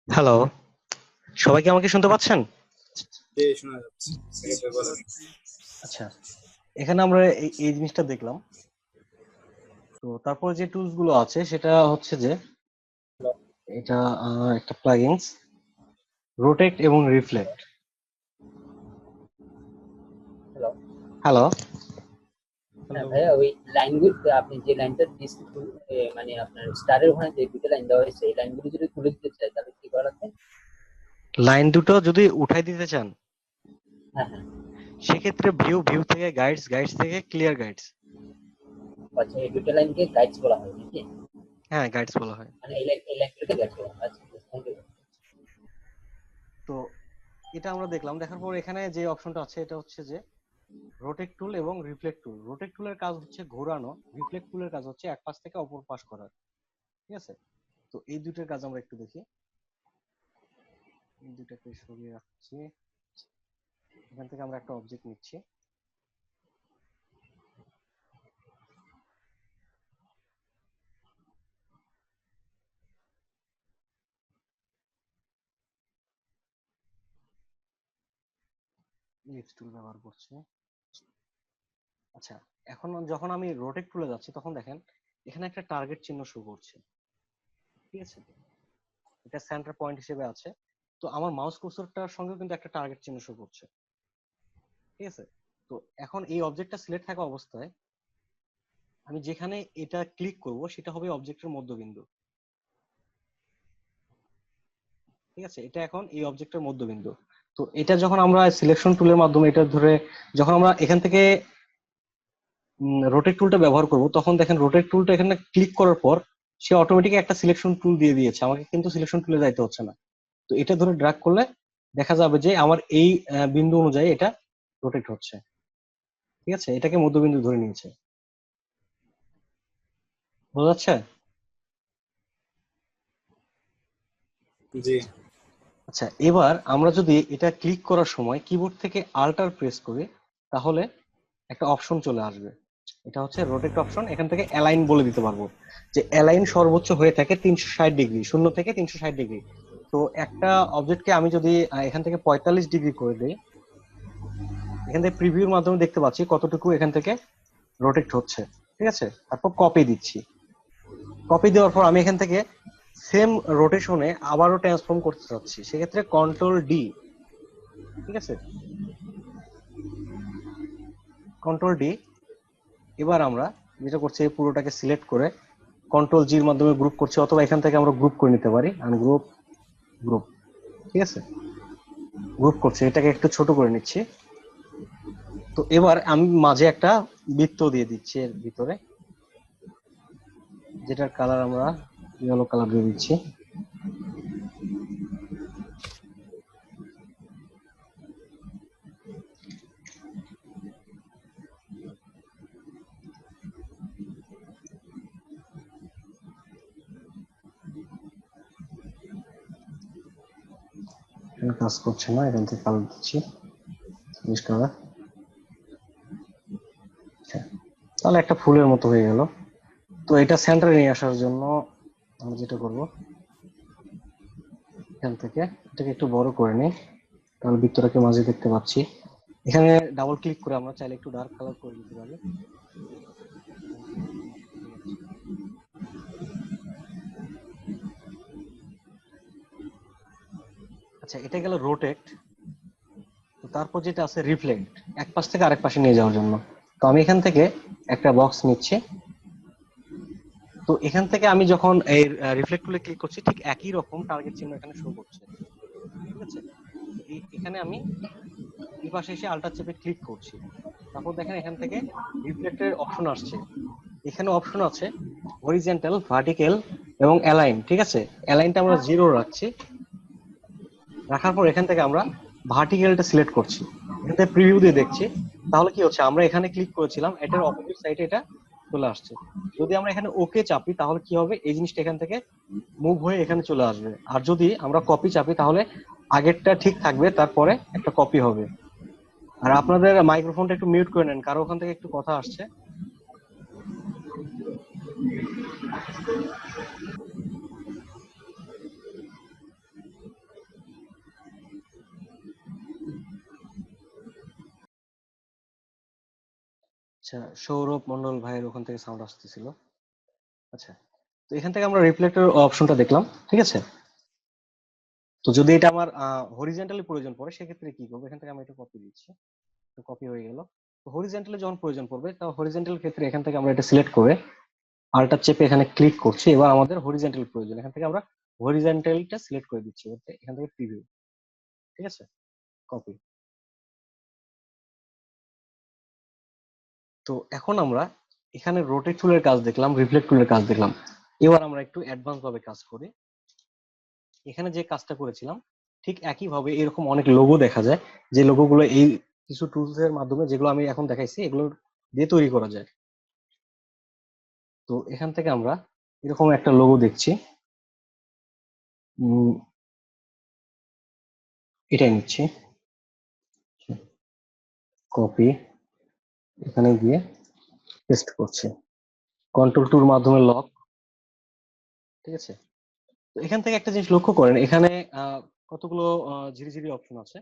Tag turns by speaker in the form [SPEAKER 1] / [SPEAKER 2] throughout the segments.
[SPEAKER 1] Hello, সবাই কি আমাকে শুনতে পাচ্ছেন?
[SPEAKER 2] জি, শোনা যাচ্ছে। বলেন।
[SPEAKER 1] আচ্ছা, এখানে আমরা এই জিনিসটা দেখলাম। তো তারপরে যে টুলস গুলো আছে সেটা হচ্ছে যে এটা একটা প্লাগইনস রোটেট এবং রিফ্লেক্ট।
[SPEAKER 3] হ্যালো।
[SPEAKER 1] হ্যালো,
[SPEAKER 3] হ্যাঁ ভাইয়া, ওই লাইনগুলো আপনি যে লাইনটা মানে আপনার স্টারের ওখানে যে দুটো লাইন দেওয়া হয়েছে, এই লাইনগুলো যদি তুলে দিতে চাই তাহলে কি করা লাগবে?
[SPEAKER 1] লাইন দুটো যদি উঠাই দিতে চান
[SPEAKER 3] হ্যাঁ হ্যাঁ।
[SPEAKER 1] সেক্ষেত্রে ভিউ থেকে গাইডস থেকে ক্লিয়ার গাইডস।
[SPEAKER 3] আচ্ছা, এই দুটো লাইনকে গাইডস বলা হয় নাকি?
[SPEAKER 1] হ্যাঁ, গাইডস বলা হয়।
[SPEAKER 3] মানে এই লাইনগুলোকে গাইডস বলা হয়। আচ্ছা, থ্যাংক ইউ।
[SPEAKER 1] তো এটা আমরা দেখলাম, দেখার পর এখানে যে অপশনটা আছে এটা হচ্ছে যে রোটেট টুল এবং রিফ্লেক্ট টুল। রোটেট টুলের কাজ হচ্ছে ঘোরানো, রিফ্লেক্ট টুলের কাজ হচ্ছে এক পাশ থেকে অপর পাশ করা। ঠিক আছে, তো এই দুটোর কাজ আমরা একটু দেখি। এই দুটাকে সরিয়ে রাখছি। এখান থেকে আমরা একটা অবজেক্ট নিচ্ছি। ইলিপস টুল ব্যবহার করছি। আচ্ছা, এখন যখন আমি রোটেট টুলে যাচ্ছি তখন দেখেন এখানে একটা টার্গেট চিহ্ন শো করছে। ঠিক আছে, এটা সেন্টার পয়েন্ট হিসেবে আছে। তো আমার মাউস কার্সরটার সঙ্গে কিন্তু একটা টার্গেট চিহ্ন শো করছে। ঠিক আছে, তো এখন এই অবজেক্টটা সিলেক্ট থাকা অবস্থায় আমি যেখানে এটা ক্লিক করব সেটা হবে অবজেক্টের মধ্যবিন্দু। ঠিক আছে, এটা এখন এই অবজেক্টের মধ্যবিন্দু। তো এটা যখন আমরা সিলেকশন টুলের মাধ্যমে এটা ধরে যখন আমরা এখান থেকে রোটেট টুলটা ব্যবহার করব তখন দেখেন রোটেট টুলটা এখানে ক্লিক করার পর সে অটোমেটিক একটা সিলেকশন টুল দিয়ে দিয়েছে, আমাকে কিন্তু সিলেকশন টুলে যাইতে হচ্ছে না। তো এটা ধরে ড্র্যাগ করলে দেখা যাবে যে আমার এই বিন্দু অনুযায়ী এটা রোটেট হচ্ছে। ঠিক আছে, এটাকে মধ্যবিন্দু ধরে নিয়েছে। বোঝা যাচ্ছে?
[SPEAKER 2] জি।
[SPEAKER 1] আচ্ছা, এবার আমরা যদি এটা ক্লিক করার সময় কিবোর্ড থেকে আল্টার প্রেস করি তাহলে একটা অপশন চলে আসবে। এটা হচ্ছে রোটেট অপশন। এখান থেকে অ্যালাইন বলে দিতে পারবো যে অ্যালাইন সর্বোচ্চ হয়ে থাকে 360 ডিগ্রি, 0 থেকে 360 ডিগ্রি। তো একটা অবজেক্টকে আমি যদি এখান থেকে 45 ডিগ্রি করে দিই, এখান থেকে প্রিভিউর মাধ্যমে দেখতে পাচ্ছি কতটুকু এখান থেকে রোটেট হচ্ছে। ঠিক আছে, তারপর কপি দিচ্ছি। কপি দেওয়ার পর আমি এখান থেকে সেম রোটেশনে আবারও ট্রান্সফর্ম করতে চাচ্ছি, সেক্ষেত্রে কন্ট্রোল ডি। ঠিক আছে, কন্ট্রোল ডি। এবার আমরা যেটা করছি এই পুরোটাকে সিলেক্ট করে কন্ট্রোল জির মাধ্যমে গ্রুপ করছি, অথবা এখান থেকে আমরা গ্রুপ করে নিতে পারি, আনগ্রুপ, গ্রুপ। ঠিক আছে, গ্রুপ করছি, এটাকে একটু ছোট করে নিচ্ছি। তো এবার আমি মাঝে একটা বৃত্ত দিয়ে দিচ্ছি এর ভিতরে, যেটার কালার আমরা ইয়েলো কালার দিয়ে দিচ্ছি। কাজ করছে না, এখান থেকে কালার দিচ্ছি, কালার। তাহলে একটা ফুলের মতো হয়ে গেল। তো এটা সেন্টারে নিয়ে আসার জন্য আমরা যেটা করব, এখান থেকে এটাকে একটু বড় করে নিই, তাহলে বৃত্তটাকে মাঝে দেখতে পাচ্ছি। এখানে ডাবল ক্লিক করে আমরা চাইলে একটু ডার্ক কালার করে দিতে পারি। আচ্ছা, এটা গেল রোটেট। তো তারপর যেটা আছে রিফ্লেক্ট, এক পাশ থেকে আরেক পাশে নিয়ে যাওয়ার জন্য। তো আমি এখান থেকে একটা বক্স নিচ্ছি। তো এখান থেকে আমি যখন এই রিফ্লেক্ট টুলে ক্লিক করছি ঠিক একই রকম টার্গেট চিহ্ন এখানে শো করছে। ঠিক আছে, তো এখানে আমি এই পাশে এসে আল্টার চেপে ক্লিক করছি। তারপর দেখেন এখান থেকে রিফ্লেক্টের অপশন আসছে। এখানে অপশন আছে হরিজন্টাল, ভার্টিক্যাল এবং অ্যালাইন। ঠিক আছে, অ্যালাইনটা আমরা 0 রাখছি। রাখার পর এখান থেকে আমরা ভার্টিক্যালটা সিলেক্ট করছি, এখান থেকে প্রিভিউ দিয়ে দেখছি। তাহলে কি হচ্ছে, আমরা এখানে ক্লিক করেছিলাম, এটার অপোজিট সাইডে এটা চলে আসছে। যদি আমরা এখানে ওকে চাপি তাহলে কি হবে, এই জিনিসটা এখান থেকে মুভ হয়ে এখানে চলে আসবে। আর যদি আমরা কপি চাপি তাহলে আগেরটা ঠিক থাকবে, তারপরে একটা কপি হবে। আর আপনাদের মাইক্রোফোনটা একটু মিউট করে নেন, কারো ওখান থেকে একটু কথা আসছে। আচ্ছা, সৌরভ মন্ডল ভাইয়ের ওখান থেকে সাউন্ড আসতেছিল। আচ্ছা, তো এখান থেকে আমরা রিফ্লেক্টর অপশনটা দেখলাম, ঠিক আছে। তো যদি এটা আমার হরিজন্টালি প্রয়োজন পড়ে সেক্ষেত্রে কি করবো, এখান থেকে আমি এটা কপি দিচ্ছি, কপি হয়ে গেল। তো হরিজন্টালি যখন প্রয়োজন পড়বে, তো হরিজন্টাল ক্ষেত্রে এখান থেকে আমরা এটা সিলেক্ট করে আলটা চেপে এখানে ক্লিক করছি। এবার আমাদের হরিজন্টাল প্রয়োজন, এখান থেকে আমরা হরিজন্টালটা সিলেক্ট করে দিচ্ছি, এখান থেকে প্রিভিউ, ঠিক আছে, কপি। তো এখন আমরা এখানে রোটেট টুলের কাজ দেখলাম, রিফ্লেক্ট টুলের কাজ দেখলাম। এবার আমরা একটু অ্যাডভান্স ভাবে কাজ করি। এখানে যে কাজটা করেছিলাম ঠিক একই ভাবে এরকম অনেক লোগো দেখা যায়, যে লোগোগুলো এই কিছু টুলস এর মাধ্যমে, যেগুলো আমি এখন দেখাইছি, এগুলো দিয়ে তৈরি করা যায়। তো এখান থেকে আমরা এরকম একটা লোগো দেখছি, এটাই নিচ্ছি, কপি, এখানে গিয়ে পেস্ট করছি, কন্ট্রোল টুর মাধ্যমে লক, ঠিক আছে। তো এখান থেকে একটা জিনিস লক্ষ্য করেন, এখানে কতগুলো ঝিরিঝিরি অপশন আছে।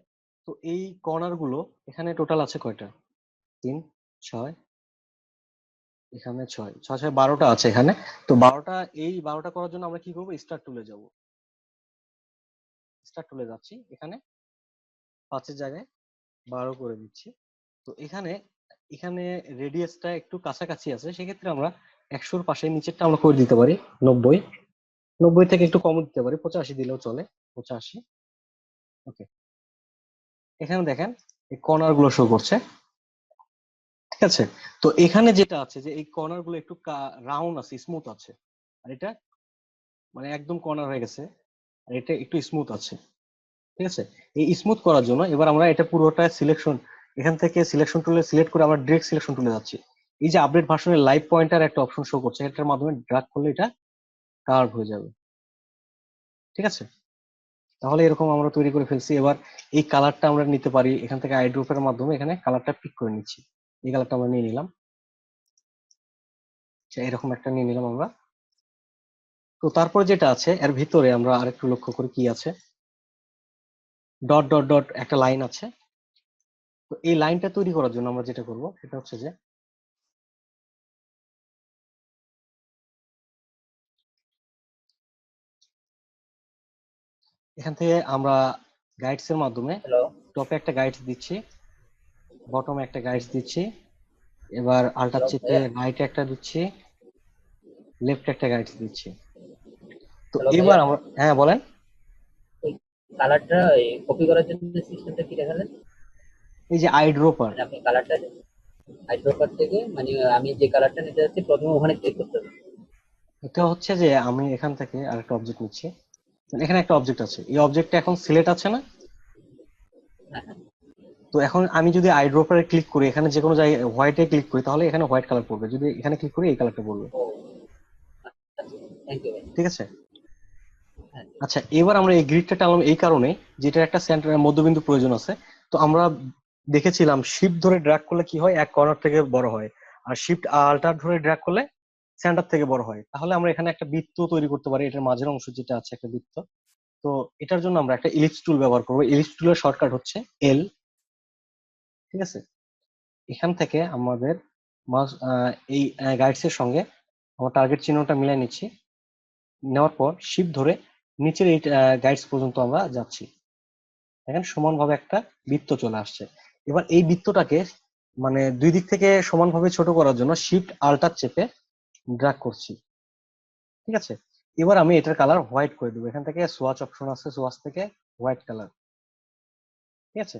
[SPEAKER 1] তো এই কর্নার গুলো এখানে টোটাল আছে কয়টা, 3, 6, এখানে 6, 6, 6, 12টা আছে এখানে। তো 12টা, এই 12টা করার জন্য আমরা কি করবো, স্টার টুলে যাব, স্টার টুলে যাচ্ছি, এখানে 5-এর জায়গায় 12 করে দিচ্ছি। তো এখানে এখানে রেডিয়াসটা একটু কাছাকাছি আছে, সেক্ষেত্রে আমরা 100-র পাশে নিচেরটা আমরা করে দিতে পারি 90, 90 থেকে একটু কম দিতে পারি, 85 দিলেও চলে, 85। ওকে, এখানে দেখেন এই কর্নার গুলো শো করছে, ঠিক আছে। তো এখানে যেটা আছে যে এই কর্নার গুলো একটু রাউন্ড আছে, স্মুথ আছে, আর এটা মানে একদম কর্নার হয়ে গেছে, আর এটা একটু স্মুথ আছে, ঠিক আছে। এই স্মুথ করার জন্য এবার আমরা এটা পুরোটা সিলেকশন, এখান থেকে সিলেকশন টুলে সিলেক্ট করে আমরা ডিরেক্ট সিলেকশন টুলে যাচ্ছি। এই যে আপডেট ভার্সনের লাইভ পয়েন্টার একটা অপশন শো করছে, এটার মাধ্যমে ড্র্যাগ করলে এটা কার্ভ হয়ে যাবে, ঠিক আছে। তাহলে এরকম আমরা তৈরি করে ফেলছি। এবার এই কালারটা আমরা নিতে পারি, এখান থেকে আইড্রপের মাধ্যমে এখানে কালারটা পিক করে নিচ্ছি, এই কালারটা আমরা নিয়ে নিলাম, এরকম একটা নিয়ে নিলাম আমরা। তো তারপর যেটা আছে এর ভিতরে আমরা আরেকটু লক্ষ্য করি কি আছে, ডট ডট ডট একটা লাইন আছে। তো এই লাইনটা তৈরি করার জন্য আমরা যেটা করব সেটা হচ্ছে যে এখান থেকে আমরা গাইডস এর মাধ্যমে
[SPEAKER 3] হ্যালো।
[SPEAKER 1] টপে একটা গাইডস দিচ্ছি, বটমে একটা গাইডস দিচ্ছি, এবার আল্টার
[SPEAKER 3] হ্যালো
[SPEAKER 1] চেপে
[SPEAKER 3] ভাইয়া।
[SPEAKER 1] রাইটে একটা দিচ্ছি, লেফটে একটা গাইডস দিচ্ছি। তো
[SPEAKER 3] হ্যালো ভাইয়া।
[SPEAKER 1] এবার আমরা, হ্যাঁ বলেন।
[SPEAKER 3] ওই কালারটা কপি করার জন্য সিস্টেমটা কি দেখালেন?
[SPEAKER 1] এই যে আইড্রপার,
[SPEAKER 3] মানে আপনি কালারটা আইড্রপার থেকে, মানে আমি যে কালারটা নিতে যাচ্ছি প্রথমে ওখানে ক্লিক করতে হবে।
[SPEAKER 1] এটা হচ্ছে যে আমি এখান থেকে আরেকটা অবজেক্ট নিচ্ছি, এখানে একটা অবজেক্ট আছে, এই অবজেক্টটা এখন সিলেক্ট আছে না।
[SPEAKER 3] হ্যাঁ হ্যাঁ।
[SPEAKER 1] তো এখন আমি যদি আইড্রপারে ক্লিক করি, এখানে যে কোনো জায়গায় হোয়াইটে ক্লিক করি, তাহলে এখানে হোয়াইট কালার পড়বে, যদি এখানে ক্লিক করি এই কালারটা পড়বে,
[SPEAKER 3] ও আচ্ছা, থ্যাংক ইউ ভাই।
[SPEAKER 1] ঠিক আছে।
[SPEAKER 3] হ্যাঁ।
[SPEAKER 1] আচ্ছা, এবার আমরা এই গ্রিডটা টানলাম এই কারণে, যেটা একটা সেন্টার মধ্যবিন্দু প্রয়োজন আছে। তো আমরা দেখেছিলাম শিফট ধরে ড্র্যাগ করলে কি হয়, এক কর্নার থেকে বড় হয়, আর শিফট আল্টার ধরে ড্র্যাগ করলে সেন্টার থেকে বড় হয়। তাহলে আমরা এখানে একটা বৃত্ত তৈরি করতে পারি, এটার মাঝের অংশ যেটা আছে একটা বৃত্ত। তো এটার জন্য আমরা একটা ইলিপস টুল ব্যবহার করবো, ইলিপস টুলের শর্টকাট হচ্ছে এল, ঠিক আছে। এখান থেকে আমাদের এই গাইডস এর সঙ্গে আমার টার্গেট চিহ্নটা মিলাই নিচ্ছি, নেওয়ার পর শিফট ধরে নিচের এই গাইডস পর্যন্ত আমরা যাচ্ছি, দেখেন সমানভাবে একটা বৃত্ত চলে আসছে। এবার এই বৃত্তটাকে মানে দুই দিক থেকে সমানভাবে ছোট করার জন্য শিফট আল্টার চেপে ড্র্যাগ করছি, ঠিক আছে। এবার আমি এটার কালার হোয়াইট করে দেবো, এখান থেকে সোয়াচ অপশন আছে, সোয়াচ থেকে হোয়াইট কালার, ঠিক আছে।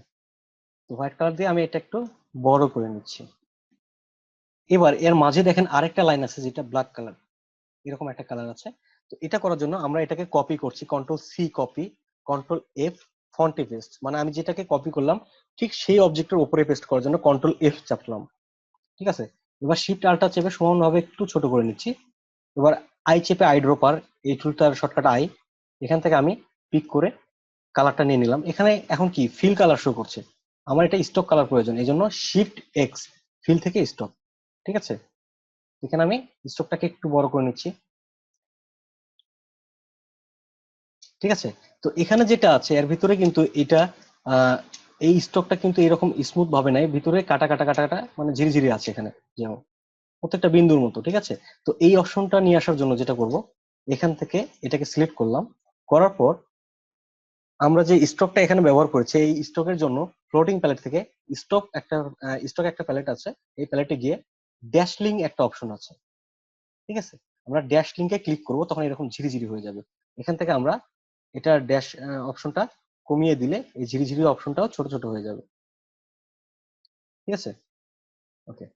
[SPEAKER 1] তো হোয়াইট কালার দিয়ে আমি এটা একটু বড় করে নিচ্ছি। এবার এর মাঝে দেখেন আরেকটা লাইন আছে যেটা ব্ল্যাক কালার, এরকম একটা কালার আছে। তো এটা করার জন্য আমরা এটাকে কপি করছি, control C copy, control F ফন্টে পেস্ট, মানে আমি যেটাকে কপি করলাম ঠিক সেই অবজেক্টের উপরে পেস্ট করার জন্য কন্ট্রোল এফ চাপলাম, ঠিক আছে। এবার শিফট আল্টা চেপে সমানভাবে একটু ছোট করে নিচ্ছি। এবার আই চেপে আইড্রপার, এই টুলটার শর্টকাট আই, এখান থেকে আমি পিক করে কালারটা নিয়ে নিলাম। এখানে এখন কি ফিল কালার শো করছে, আমার এটা স্টক কালার প্রয়োজন, এই জন্য শিফট এক্স, ফিল থেকে স্টক, ঠিক আছে। এখানে আমি স্টকটাকে একটু বড় করে নিচ্ছি, ঠিক আছে। তো এখানে যেটা আছে এর ভিতরে কিন্তু এটা আহ, এই স্টকটা কিন্তু এরকম স্মুথ ভাবে নাই, ভিতরে কাটা কাটা কাটা কাটা মানে ঝিরিঝিরি আছে এখানে, যেমন প্রত্যেকটা বিন্দুর মতো, ঠিক আছে। তো এই অপশনটা নিয়ে আসার জন্য যেটা করব, এখান থেকে এটাকে সিলেক্ট করলাম, করার পর আমরা যে স্টকটা এখানে ব্যবহার করেছি এই স্টকের জন্য ফ্লোটিং প্যালেট থেকে স্টক একটা প্যালেট আছে, এই প্যালেটে গিয়ে ড্যাশ লিঙ্ক একটা অপশন আছে, ঠিক আছে। আমরা ড্যাশ লিঙ্কে ক্লিক করব, তখন এরকম ঝিরিঝিরি হয়ে যাবে। এখান থেকে আমরা এটা ড্যাশ অপশনটা কমিয়ে দিলে এই ঝিরিঝিরি অপশনটাও ছোট ছোট হয়ে যাবে, ঠিক আছে। ওকে,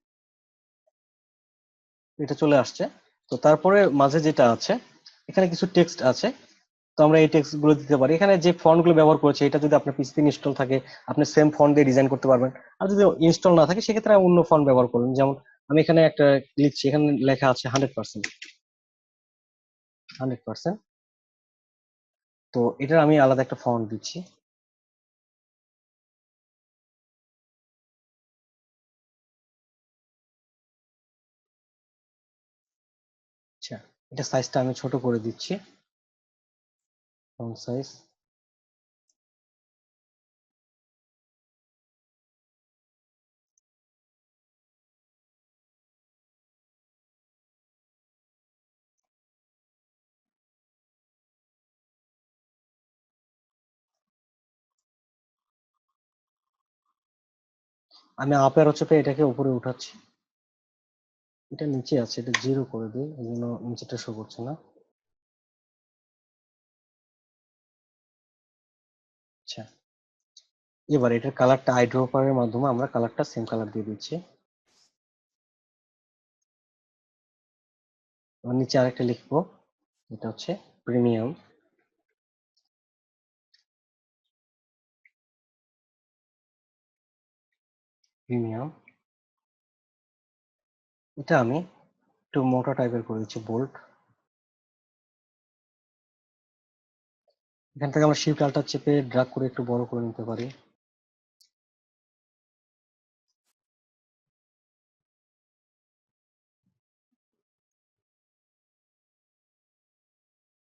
[SPEAKER 1] এটা চলে আসছে। তো তারপরে মাঝে যেটা আছে, এখানে কিছু টেক্সট আছে, তো আমরা এই টেক্সট গুলো দিতে পারি। এখানে যে ফন্ট গুলো ব্যবহার করেছে, এটা যদি আপনার পিসিতে ইনস্টল থাকে আপনি সেম ফন্ট দিয়ে ডিজাইন করতে পারবেন। আর যদি ইনস্টল না থাকে সেক্ষেত্রে অন্য ফন্ট ব্যবহার করবেন। যেমন আমি এখানে একটা লিখছি, এখানে লেখা আছে 100%, 100%। তো এটার আমি আলাদা একটা ফন্ট দিচ্ছি। আচ্ছা, এটা সাইজটা আমি ছোট করে দিচ্ছি, ফন্ট সাইজ। আমি আপের হচ্ছে এটাকে উপরে উঠাচ্ছি, এটা নিচে আছে, এটা 0 করে দিই, এই জন্য নিচেটা শো করছে না। আচ্ছা, এবার এটার কালারটা আইড্রপারের মাধ্যমে আমরা কালারটা সেম কালার দিয়ে দিচ্ছি। এবার নিচে আরেকটা লিখবো, এটা হচ্ছে প্রিমিয়াম, প্রিমিয়াম। এটা আমি একটু মোটা টাইপের করে দিচ্ছি, বোল্ড। এখান থেকে আমরা শিফট আল্টার চেপে ড্রাগ করে একটু বড় করে নিতে পারি।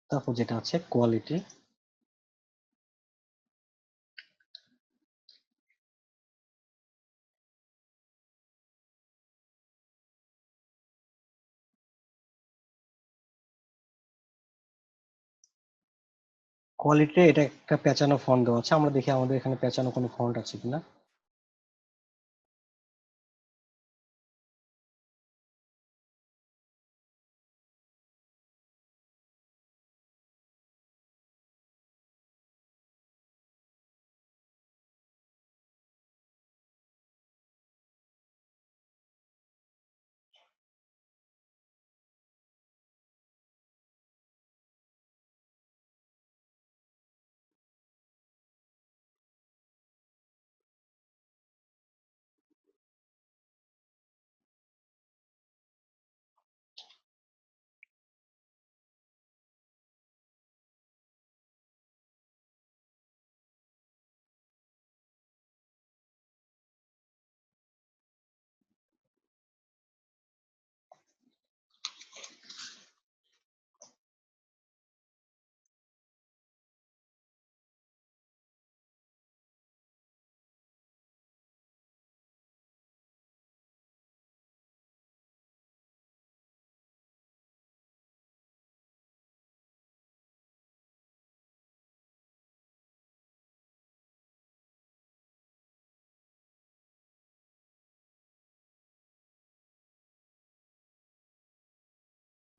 [SPEAKER 1] তারপর যেটা আছে কোয়ালিটি, কোয়ালিটি এটা একটা পেঁচানো ফন্ট দেওয়া আছে, আমরা দেখি আমাদের এখানে পেঁচানো কোনো ফন্ট আছে কিনা।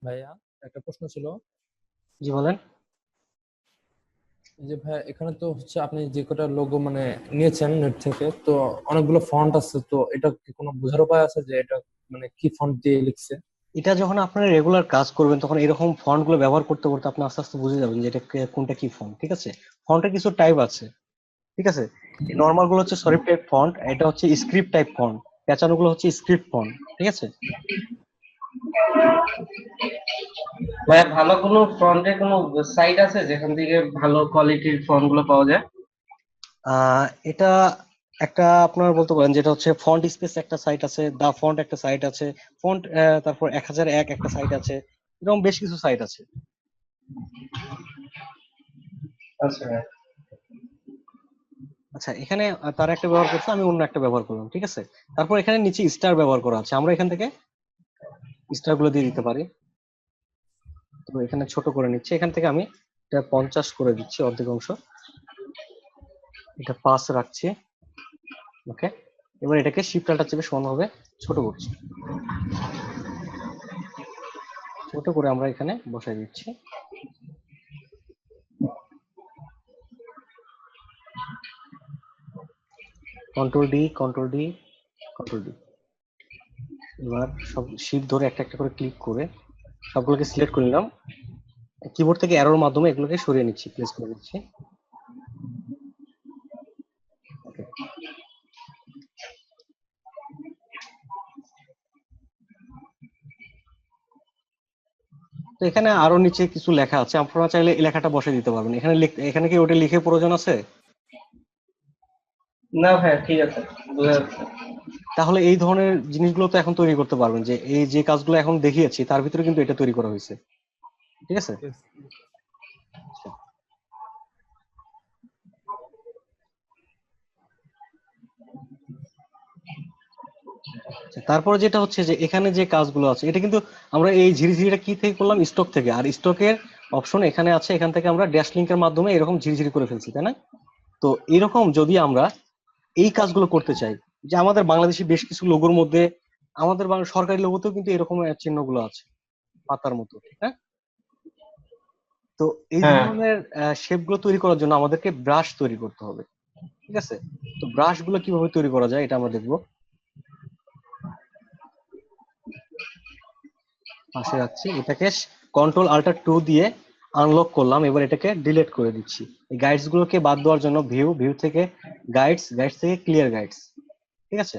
[SPEAKER 4] ভাইয়া, একটা প্রশ্ন ছিল।
[SPEAKER 1] জি বলেন।
[SPEAKER 4] এই যে ভাইয়া, এখানে তো হচ্ছে আপনি যে কটা লোগো মানে নিয়েছেন নেট থেকে, তো অনেকগুলো ফন্ট আছে, তো এটা কি কোনো বোঝার উপায় আছে যে এটা মানে কি ফন্ট দিয়ে লিখছে?
[SPEAKER 1] এটা যখন আপনারা রেগুলার কাজ করবেন তখন এরকম ফন্ট গুলো ব্যবহার করতে করতে আপনি আস্তে আস্তে বুঝে যাবেন যে এটা কোনটা কি ফন্ট, ঠিক আছে। ফন্টের কিছু টাইপ আছে, ঠিক আছে। নর্মাল গুলো হচ্ছে সরিফ টাইপ ফন্ট, এটা হচ্ছে স্ক্রিপ্ট টাইপ ফন্ট, পেঁচানো গুলো হচ্ছে স্ক্রিপ্ট ফন্ট, ঠিক আছে।
[SPEAKER 5] ভাই ভালো কোনো ফ্রন্টের কোনো সাইট আছে যেখান থেকে ভালো কোয়ালিটির ফন্ট গুলো পাওয়া যায়?
[SPEAKER 1] এটা একটা আপনারা বলতে পারেন, যেটা হচ্ছে ফন্ট স্পেস একটা সাইট আছে, দা ফন্ট একটা সাইট আছে, ফন্ট তারপর 1001 একটা সাইট আছে, এরকম বেশ কিছু সাইট আছে।
[SPEAKER 5] আচ্ছা,
[SPEAKER 1] আচ্ছা, এখানে তারা একটা ব্যবহার করছে, আমি অন্য একটা ব্যবহার করলাম, ঠিক আছে। তারপর এখানে নিচে স্টার ব্যবহার করা আছে, আমরা এখান থেকে স্টার গুলো দিয়ে দিতে পারি। তো এখানে ছোট করে নিচ্ছি, এখান থেকে আমি এটা 50 করে দিচ্ছি, অর্ধেক অংশ, এটা 5 রাখছি। ওকে, এবার এটাকে শিফট আল্টার চেপে সমানভাবে ছোট করছি, ছোট করে আমরা এখানে বসাই দিচ্ছি। Control D, control D, control D. এবার সব শিফট ধরে একটা একটা করে ক্লিক করে সবগুলোকে সিলেক্ট করে নিলাম। কিবোর্ড থেকে অ্যারোর মাধ্যমে এগুলোকে সরিয়ে নিচ্ছি, প্লেস করে দিচ্ছি। ওকে, তো এখানে আরো নিচে কিছু লেখা আছে, আপনারা চাইলে এই লেখাটা বসে দিতে পারবেন। এখানে এখানে কি ওটা লিখে প্রয়োজন আছে?
[SPEAKER 5] না ভাইয়া, ঠিক আছে, বোঝা
[SPEAKER 1] আচ্ছা,
[SPEAKER 5] যাচ্ছে।
[SPEAKER 1] তাহলে এই ধরনের জিনিসগুলো তো এখন তৈরি করতে পারবেন, যে এই যে কাজগুলো এখন দেখিয়েছি তার ভিতরে কিন্তু এটা তৈরি করা হয়েছে, ঠিক আছে।
[SPEAKER 4] Yes.
[SPEAKER 1] আচ্ছা, তারপরে যেটা হচ্ছে যে এখানে যে কাজগুলো আছে, এটা কিন্তু আমরা এই ঝিরিঝিরিটা কি থেকে করলাম? স্টক থেকে। আর স্টকের অপশন এখানে আছে, এখান থেকে আমরা ড্যাশ লিঙ্কের মাধ্যমে এরকম ঝিরিঝিরি করে ফেলছি, তাই না? তো এরকম যদি আমরা এই কাজগুলো করতে চাই, যে আমাদের বাংলাদেশি বেশ কিছু লোগোর মধ্যে, আমাদের সরকারি লোগোতেও কিন্তু এরকম চিহ্নগুলো আছে পাতার মতো, ঠিক না? তো এই
[SPEAKER 5] হ্যাঁ
[SPEAKER 1] ধরনের শেপ গুলো তৈরি করার জন্য আমাদেরকে ব্রাশ তৈরি করতে হবে, ঠিক আছে। তো ব্রাশ গুলো কিভাবে তৈরি করা যায় এটা আমরা দেখবো। পাশে রাখছি, এটাকে কন্ট্রোল আল্টার 2 দিয়ে আনলক করলাম। এবার এটাকে ডিলিট করে দিচ্ছি। এই গাইডস গুলোকে বাদ দেওয়ার জন্য ভিউ, ভিউ থেকে গাইডস, গাইডস থেকে ক্লিয়ার গাইডস, ঠিক আছে।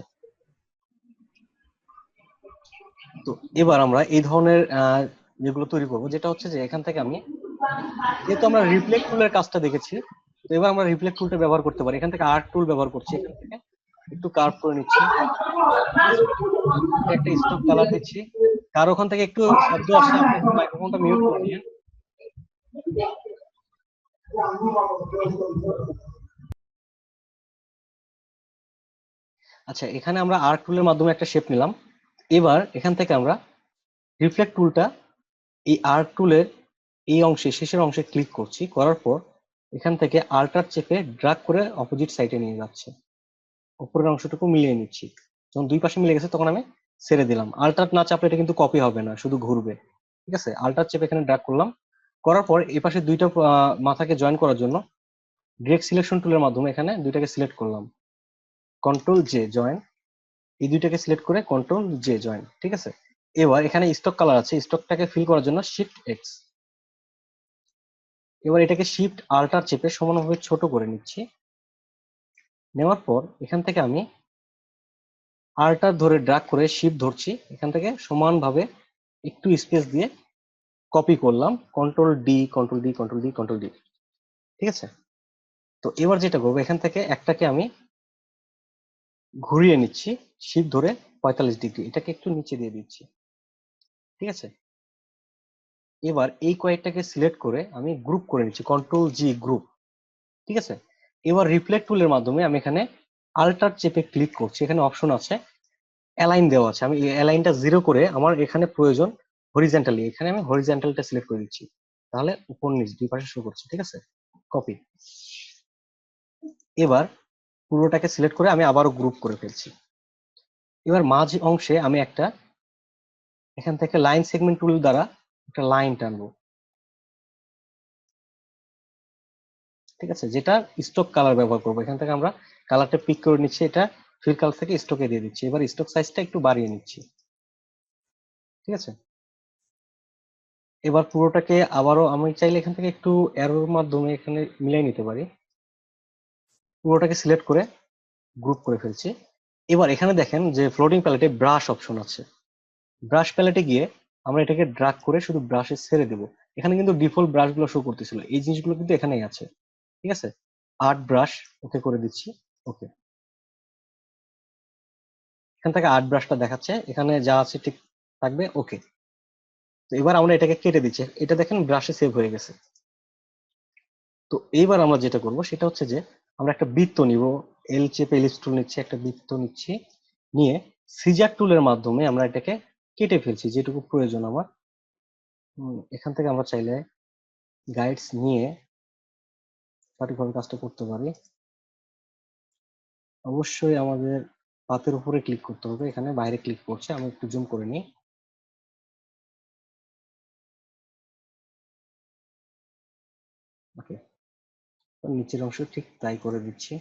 [SPEAKER 1] তো এবার আমরা এই ধরনের যেগুলো তৈরি করবো, যেটা হচ্ছে যে এখান থেকে আমি, যেহেতু আমরা রিফ্লেক্ট টুলের কাজটা দেখেছি, তো এবার আমরা রিফ্লেক্ট টুলটা ব্যবহার করতে পারি। এখান থেকে আর্ট টুল ব্যবহার করছি, এখান থেকে একটু কার্ভ করে নিচ্ছি, একটা স্টক কালার দিচ্ছি। কার ওখান থেকে একটু শব্দ আসছে, আপনি একটু মাইক্রোফোনটা মিউট করে নিন। আচ্ছা, এখানে আমরা আর্ট টুলের মাধ্যমে একটা শেপ নিলাম। এবার এখান থেকে আমরা রিফ্লেক্ট টুলটা এই আর্ট টুলের এই অংশে, শেষের অংশে ক্লিক করছি, করার পর এখান থেকে আল্টার চেপে ড্রাগ করে অপোজিট সাইডে নিয়ে যাচ্ছে, উপরের অংশটুকু মিলিয়ে নিচ্ছি। যখন দুই পাশে মিলে গেছে তখন আমি ছেড়ে দিলাম। আল্টার না চাপলে এটা কিন্তু কপি হবে না, শুধু ঘুরবে, ঠিক আছে। আল্টার চেপে এখানে ড্রাগ করলাম, করার পর এই পাশে দুইটা মাথাকে জয়েন করার জন্য ডিরেক্ট সিলেকশন টুলের মাধ্যমে এখানে দুইটাকে সিলেক্ট করলাম, কন্ট্রোল জে জয়েন। এই দুইটাকে সিলেক্ট করে কন্ট্রোল জে জয়েন, ঠিক আছে। এবার এখানে স্টক কালার আছে, স্টকটাকে ফিল করার জন্য শিফট এক্স। এবার এটাকে শিফট আল্টার চেপে সমানভাবে ছোট করে নিচ্ছি। নেওয়ার পর এখান থেকে আমি আল্টার ধরে ড্রাগ করে শিফট ধরছি, এখান থেকে সমানভাবে একটু স্পেস দিয়ে কপি করলাম, control D, control D, control D, control D, ঠিক আছে। তো এবার যেটা করবো, এখান থেকে একটাকে আমি ঘুরিয়ে নিচ্ছি শিফট ধরে 45 ডিগ্রি, এটাকে একটু নিচে দিয়ে দিচ্ছি, ঠিক আছে। এবার এই কয়েকটাকে সিলেক্ট করে আমি গ্রুপ করে নিচ্ছি, কন্ট্রোল জি গ্রুপ, ঠিক আছে। এবার রিফ্লেক্ট টুলের মাধ্যমে আমি এখানে আল্টার চেপে ক্লিক করছি, এখানে অপশন আছে অ্যালাইন দেওয়া আছে, আমি এই অ্যালাইনটা 0 করে আমার এখানে প্রয়োজন হরিজন্টালি, এখানে আমি হরিজন্টালটা সিলেক্ট করে দিচ্ছি, তাহলে উপর নিচ দুই পাশে শো করছে, ঠিক আছে। কপি। এবার পুরোটাকে সিলেক্ট করে আমি আবারও গ্রুপ করে ফেলছি। এবার মাঝ অংশে আমি একটা এখান থেকে লাইন সেগমেন্ট টুল দ্বারা একটা লাইন টানবো, ঠিক আছে, যেটা স্টক কালার ব্যবহার করবো। এখান থেকে আমরা কালারটা পিক করে নিচ্ছি, এটা ফিল কালার থেকে স্টকে দিয়ে দিচ্ছি। এবার স্টক সাইজটা একটু বাড়িয়ে নিচ্ছি, ঠিক আছে। এবার পুরোটাকে আবারও আমি চাইলে এখান থেকে একটু অ্যারোর মাধ্যমে এখানে মিলাই নিতে পারি, পুরোটাকে সিলেক্ট করে গ্রুপ করে ফেলছি। এবার এখানে দেখেন যে ফ্লোটিং প্যালেটে ব্রাশ অপশন আছে, ব্রাশ প্যালেটে গিয়ে আমরা এটাকে ড্রাগ করে শুধু ব্রাশে ছেড়ে দেবো। এখানে কিন্তু ডিফল্ট ব্রাশ গুলো শো করতেছিল, এই জিনিসগুলো কিন্তু এখানেই আছে, ঠিক আছে। আর্ট ব্রাশ ওকে করে দিচ্ছি, ওকে। এখান থেকে আর্ট ব্রাশটা দেখাচ্ছে, এখানে যা আছে ঠিক থাকবে, ওকে। তো এবার আমরা এটাকে কেটে দিচ্ছি, এটা দেখেন ব্রাশে সেভ হয়ে গেছে। তো এইবার আমরা যেটা করব সেটা হচ্ছে যে আমরা একটা বৃত্ত নিব, এল চেপে এলিপস টুল নিচ্ছি, একটা বৃত্ত নিচ্ছি, নিয়ে সিজার টুলের মাধ্যমে আমরা এটাকে কেটে ফেলছি যেটুকু প্রয়োজন আমার। এখান থেকে আমরা চাইলে গাইডস নিয়ে সঠিকভাবে কাজটা করতে পারি। অবশ্যই আমাদের পাতের উপরে ক্লিক করতে হবে, এখানে বাইরে ক্লিক করছে, আমি একটু জুম করে নিই। ওকে, নিচের অংশ ঠিক তাই করে দিচ্ছি।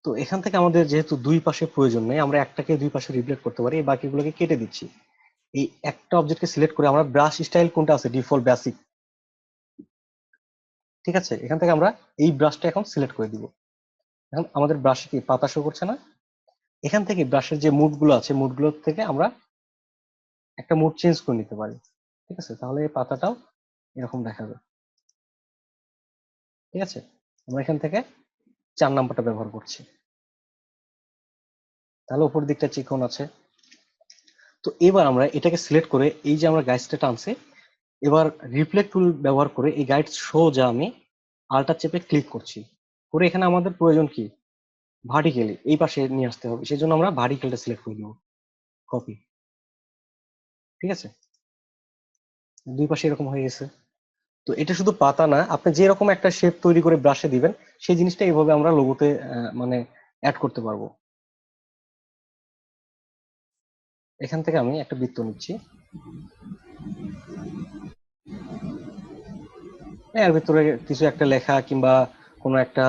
[SPEAKER 1] তো এখান থেকে আমাদের যেহেতু দুই পাশে প্রয়োজন নেই, আমরা একটাকে দুই পাশে রিপ্লেস করতে পারি, এই বাকিগুলোকে কেটে দিচ্ছি। এই একটা অবজেক্টকে সিলেক্ট করে আমরা ব্রাশ স্টাইল কোনটা আছে, ডিফল্ট বেসিক, ঠিক আছে, এখান থেকে আমরা এই ব্রাশটা এখন সিলেক্ট করে দিব। এখন আমাদের ব্রাশে কি পাতা শো করছে না? এখান থেকে ব্রাশের যে মুড গুলো আছে, মুড গুলো থেকে আমরা একটা মুড চেঞ্জ করে নিতে পারি, ঠিক আছে, তাহলে এই পাতাটাও এরকম দেখাবে। ঠিক আছে, আমরা এখান থেকে 4 নাম্বারটা ব্যবহার করছি, তাহলে উপর দিকটা চিকন আছে। তো এবার আমরা এটাকে সিলেক্ট করে এই যে আমরা গাইডসটা টানছি, এবার রিফ্লেক্ট টুল ব্যবহার করে এই গাইড সোজা আমি আলটা চেপে ক্লিক করছি, করে এখানে আমাদের প্রয়োজন কি, ভার্টিক্যালি এই পাশে নিয়ে আসতে হবে, সেই জন্য আমরা ভার্টিক্যালটা সিলেক্ট করে নেব, কপি। ঠিক আছে, দুই পাশে এরকম হয়ে গেছে। তো এটা শুধু পাতা না, আপনি যে রকম একটা শেপ তৈরি করে ব্রাশে দিবেন, সেই জিনিসটা এইভাবে আমরা লোগোতে মানে অ্যাড করতে পারবো। এখান থেকে আমি একটা বৃত্ত নিচ্ছি, এর ভিতরে কিছু একটা লেখা কিংবা কোনো একটা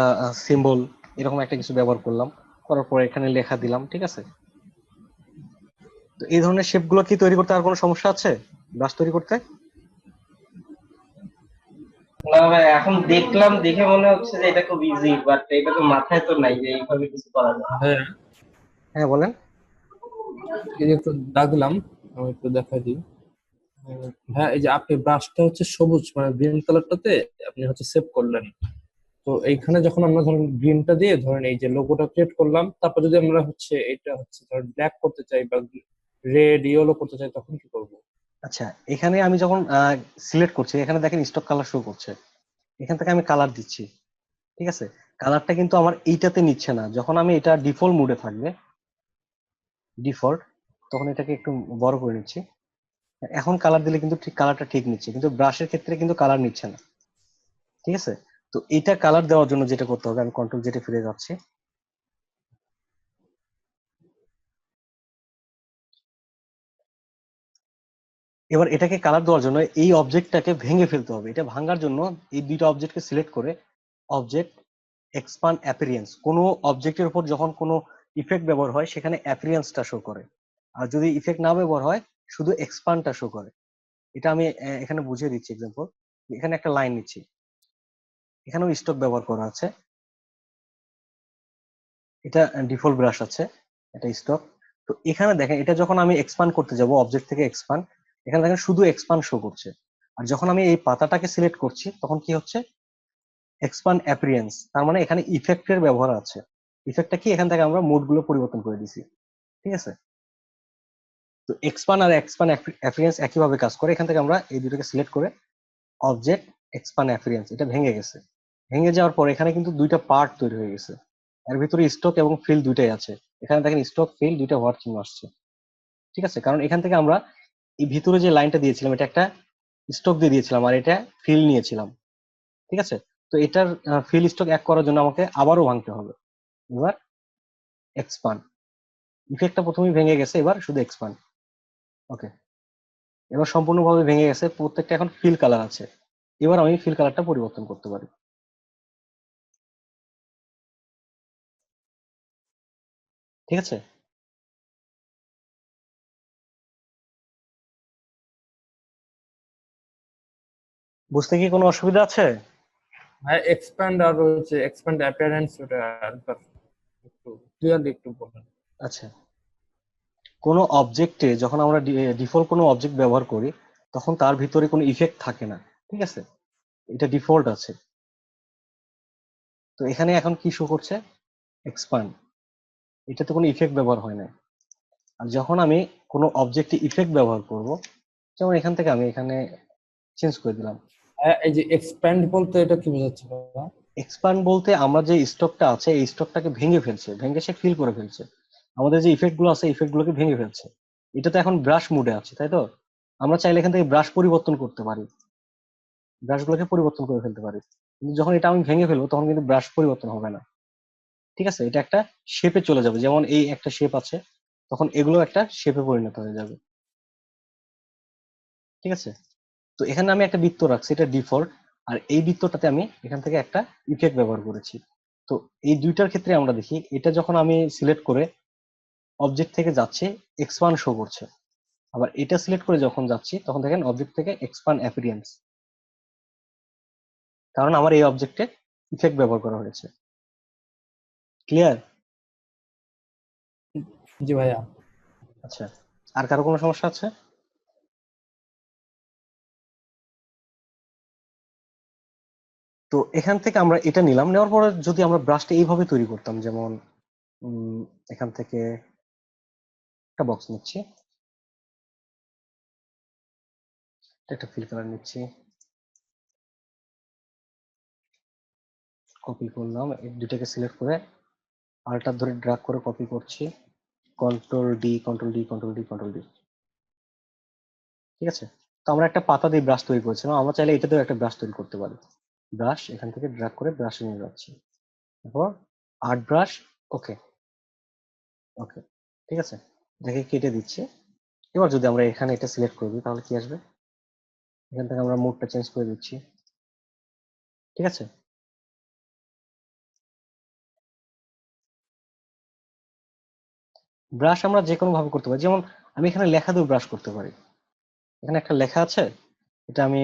[SPEAKER 1] সিম্বল এরকম একটা কিছু ব্যবহার করলাম, করার পরে এখানে লেখা দিলাম। ঠিক আছে, তো এই ধরনের শেপ গুলো কি তৈরি করতে আর কোনো সমস্যা আছে ব্রাশ তৈরি করতে?
[SPEAKER 5] না ভাই, এখন দেখলাম, দেখে মনে হচ্ছে যে এটা খুব ইজি, বাট এটা তো মাথায় তো নাই যে এইভাবে কিছু করা যায়।
[SPEAKER 4] হ্যাঁ,
[SPEAKER 1] হ্যাঁ বলেন।
[SPEAKER 4] এই যে একটু ডাকলাম, আমি একটু দেখাই দিই। হ্যাঁ, এই যে আপনি ব্রাশটা হচ্ছে সবুজ মানে গ্রিন কালারটাতে আপনি হচ্ছে সেভ করলেন। তো এইখানে যখন আমরা ধরেন গ্রিনটা দিয়ে ধরেন এই যে লোগোটা ক্রিয়েট করলাম, তারপর যদি আমরা হচ্ছে এটা হচ্ছে ধরেন ব্ল্যাক করতে চাই বা রেড ইয়েলো করতে চাই, তখন কি করব?
[SPEAKER 1] আচ্ছা, এখানে আমি যখন সিলেক্ট করছি, এখানে দেখেন স্টক কালার শো করছে, এখান থেকে আমি কালার দিচ্ছি। ঠিক আছে, কালারটা কিন্তু আমার এইটাতে নিচ্ছে না, যখন আমি এটা ডিফল্ট মুডে থাকবে, ডিফল্ট, তখন এটাকে একটু বড় করে নিচ্ছি। এখন কালার দিলে কিন্তু ঠিক কালারটা ঠিক নিচ্ছে, কিন্তু ব্রাশের ক্ষেত্রে কিন্তু কালার নিচ্ছে না। ঠিক আছে, তো এইটা কালার দেওয়ার জন্য যেটা করতে হবে, আমি কন্ট্রোল জেটে ফিরে যাচ্ছি। এবার এটাকে কালার দেওয়ার জন্য এই অবজেক্টটাকে ভেঙে ফেলতে হবে। এটা ভাঙার জন্য এই দুইটা অবজেক্টকে সিলেক্ট করে অবজেক্ট এক্সপান্ড অ্যাপিয়ারেন্স, কোনো অবজেক্টের উপর যখন কোনো ইফেক্ট ব্যবহার হয় সেখানে অ্যাপিয়ারেন্সটা শো করে, আর যদি ইফেক্ট না ব্যবহার হয় শুধু এক্সপান্ডটা শো করে। এটা আমি এখানে বুঝিয়ে দিচ্ছি এক্সাম্পল। এখানে একটা লাইন নিচ্ছি, এখানেও স্টক ব্যবহার করা আছে, এটা ডিফল্ট ব্রাশ আছে, এটা স্টক। তো এখানে দেখেন এটা যখন আমি এক্সপান্ড করতে যাব অবজেক্ট থেকে এক্সপান্ড, এখানে দেখেন শুধু এক্সপান্ড শো করছে। আর যখন আমি এই পাতাটাকে সিলেক্ট করছি তখন কি হচ্ছে, এক্সপান্ড অ্যাপিয়ারেন্স, তার মানে এখানে ইফেক্টের ব্যবহার আছে। ইফেক্টটা কি, এখান থেকে আমরা মোড গুলো পরিবর্তন করে দিছি। ঠিক আছে, তো এক্সপান্ড আর এক্সপান্ড অ্যাপিয়ারেন্স একইভাবে কাজ করে। এখান থেকে আমরা এই দুটোকে সিলেক্ট করে অবজেক্ট এক্সপান্ড অ্যাপিয়ারেন্স, এটা ভেঙে গেছে। ভেঙে যাওয়ার পর এখানে কিন্তু দুইটা পার্ট তৈরি হয়ে গেছে, এর ভিতরে স্টক এবং ফিল দুইটাই আছে। এখানে দেখেন স্টক ফিল দুইটা হওয়ার চিহ্ন আসছে। ঠিক আছে, কারণ এখান থেকে আমরা এই ভিতরে যে লাইনটা দিয়েছিলাম এটা একটা স্টক দিয়ে দিয়েছিলাম, আর এটা ফিল নিয়েছিলাম। ঠিক আছে, তো এটার ফিল স্টক এক করার জন্য আমাকে আবারও ভাঙতে হবে। এবার এক্সপান্ড, ইফেক্টটা প্রথমেই ভেঙে গেছে, এবার শুধু এক্সপান্ড। ওকে, এবার সম্পূর্ণভাবে ভেঙে গেছে, প্রত্যেকটা এখন ফিল কালার আছে। এবার আমি ফিল কালারটা পরিবর্তন করতে পারি। ঠিক আছে, বুঝতে কি কোনো অসুবিধা আছে?
[SPEAKER 4] হ্যাঁ, এক্সপ্যান্ড আর হচ্ছে এক্সপ্যান্ড অ্যাপিয়ারেন্স, ওটা একবার একটু ক্লিয়ারলি একটু বলেন।
[SPEAKER 1] আচ্ছা, কোনো অবজেক্টে যখন আমরা ডিফল্ট কোনো অবজেক্ট ব্যবহার করি তখন তার ভিতরে কোনো ইফেক্ট থাকে না। ঠিক আছে, এটা ডিফল্ট আছে। তো এখানে এখন কি শো করছে, এক্সপান্ড, এটাতে কোনো ইফেক্ট ব্যবহার হয় না। আর যখন আমি কোনো অবজেক্টে ইফেক্ট ব্যবহার করব, যেমন এখান থেকে আমি এখানে চেঞ্জ করে দিলাম,
[SPEAKER 4] এই যে এক্সপ্যান্ড বলতে এটা কি বোঝাচ্ছে ভাইয়া?
[SPEAKER 1] এক্সপান্ড বলতে আমরা যে স্টকটা আছে এই স্টকটাকে ভেঙে ফেলছে, ভেঙে সে ফিল করে ফেলছে, আমাদের যে ইফেক্ট গুলো আছে ইফেক্ট গুলোকে ভেঙে ফেলছে। এটা তো এখন ব্রাশ মুডে আছে, তাই তো? আমরা চাইলে এখান থেকে ব্রাশ পরিবর্তন করতে পারি, ব্রাশ গুলোকে পরিবর্তন করে ফেলতে পারি, কিন্তু যখন এটা আমি ভেঙে ফেলবো তখন কিন্তু ব্রাশ পরিবর্তন হবে না। ঠিক আছে, এটা একটা শেপে চলে যাবে, যেমন এই একটা শেপ আছে, তখন এগুলো একটা শেপে পরিণত হয়ে যাবে। ঠিক আছে, তো এখানে আমি একটা বৃত্ত রাখছি, এটা ডিফল্ট, আর এই বৃত্তটাতে আমি এখান থেকে একটা ইফেক্ট ব্যবহার করেছি। তো এই দুইটার ক্ষেত্রে আমরা দেখি, এটা যখন আমি সিলেক্ট করে অবজেক্ট থেকে যাচ্ছে এক্সপান্ড শো করছে, আবার এটা সিলেক্ট করে যখন যাচ্ছি তখন দেখেন অবজেক্ট থেকে এক্সপান্ড অ্যাপিরিয়েন্স, কারণ আমার এই অবজেক্টে ইফেক্ট ব্যবহার করা হয়েছে। ক্লিয়ার?
[SPEAKER 4] জি ভাইয়া।
[SPEAKER 1] আচ্ছা, আর কারো কোনো সমস্যা আছে? তো এখান থেকে আমরা এটা নিলাম, নেওয়ার পরে যদি আমরা ব্রাশটা এইভাবে তৈরি করতাম, যেমন এখান থেকে একটা বক্স নিচ্ছি, একটা ফিল কালার নিচ্ছি, কপি করলাম, এই দুটাকে সিলেক্ট করে আলটার ধরে ড্র্যাগ করে কপি করছি, control D control D control D control D. ঠিক আছে, তো আমরা একটা পাতা দিয়ে ব্রাশ তৈরি করেছিলাম, আমরা চাইলে এটাতেও একটা ব্রাশ তৈরি করতে পারি। ব্রাশ এখান থেকে ড্র্যাগ করে ব্রাশে নিয়ে যাচ্ছি, তারপর আর্ট ব্রাশ, ওকে ওকে, ঠিক আছে, এটাকে কেটে দিচ্ছি। এবার যদি আমরা এখানে এটা সিলেক্ট করে দিই তাহলে কি আসবে, এখান থেকে আমরা মুডটা চেঞ্জ করে দিচ্ছি। ঠিক আছে, ব্রাশ আমরা যে কোনো ভাবে করতে পারি, যেমন আমি এখানে লেখা দিয়ে ব্রাশ করতে পারি। এখানে একটা লেখা আছে, এটা আমি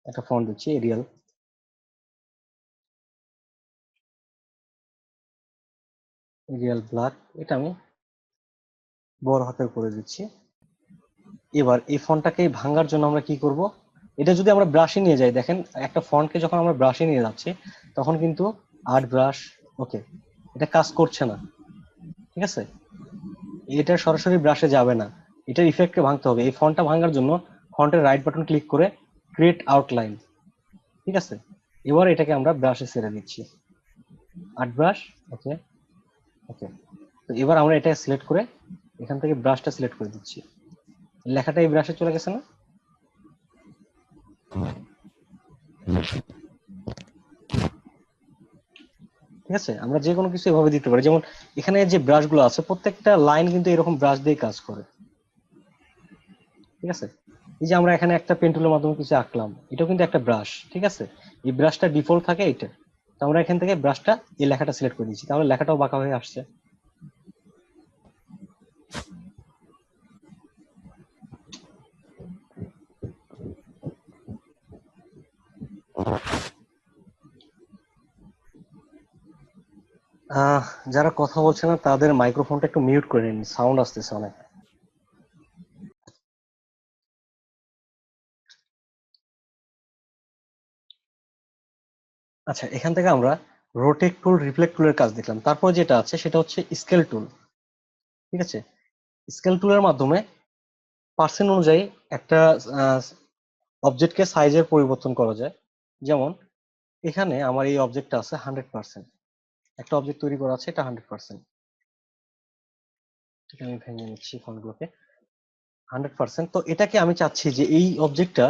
[SPEAKER 1] একটা ফন্ট দিচ্ছি এরিয়াল, এরিয়াল ব্ল্যাক, এটা আমি বড় হাতের করে দিচ্ছি। এবার এই ফন্টটাকে ভাঙার জন্য আমরা কি করব, এটা যদি আমরা ব্রাশে নিয়ে যাই, দেখেন একটা ফন্টকে যখন আমরা ব্রাশে নিয়ে যাচ্ছি তখন কিন্তু আর্ট ব্রাশ, ওকে, এটা কাজ করছে না। ঠিক আছে, এটা সরাসরি ব্রাশে যাবে না, এটার ইফেক্টকে ভাঙতে হবে। এই ফন্টটা ভাঙার জন্য ফন্টের রাইট বাটন ক্লিক করে ক্রিয়েট আউটলাইন। ঠিক আছে, এবার এটাকে আমরা ব্রাশে ছেড়ে দিচ্ছি, আর্ট ব্রাশ, ওকে ওকে। তো এবার আমরা এটা সিলেক্ট করে এখান থেকে ব্রাশটা সিলেক্ট করে দিচ্ছি, লেখাটা এই ব্রাশে চলে গেছে না? ঠিক আছে, আমরা যে কোনো কিছু এভাবে দিতে পারি, যেমন এখানে যে ব্রাশ গুলো আছে প্রত্যেকটা লাইন কিন্তু এরকম ব্রাশ দিয়ে কাজ করে। ঠিক আছে, এই যে আমরা এখানে একটা পেন টুলের মাধ্যমে কিছু আঁকলাম, এটাও কিন্তু একটা ব্রাশ। ঠিক আছে, এই ব্রাশটা ডিফল্ট থাকে এটা, তো আমরা এখান থেকে ব্রাশটা এই লেখাটা সিলেক্ট করে দিচ্ছি, তাহলে লেখাটাও বাঁকা হয়ে আসছে। আহ যারা কথা বলছে না তাদের মাইক্রোফোনটা একটু মিউট করে নিন, সাউন্ড আসতেছে অনেক। আচ্ছা, এখান থেকে আমরা রোটেট টুল, রিফ্লেক্ট টুলের কাজ দেখলাম, তারপর যেটা আছে সেটা হচ্ছে স্কেল টুল। ঠিক আছে, স্কেল টুলের মাধ্যমে পার্সেন্ট অনুযায়ী একটা অবজেক্টকে সাইজের পরিবর্তন করা যায়। যেমন এখানে আমার এই অবজেক্টটা আছে 100%, একটা অবজেক্ট তৈরি করা আছে, এটা 100%। ঠিক, আমি ভেঙে নিচ্ছি ফন্টগুলোকে। 100%, তো এটাকে আমি চাচ্ছি যে এই অবজেক্টটা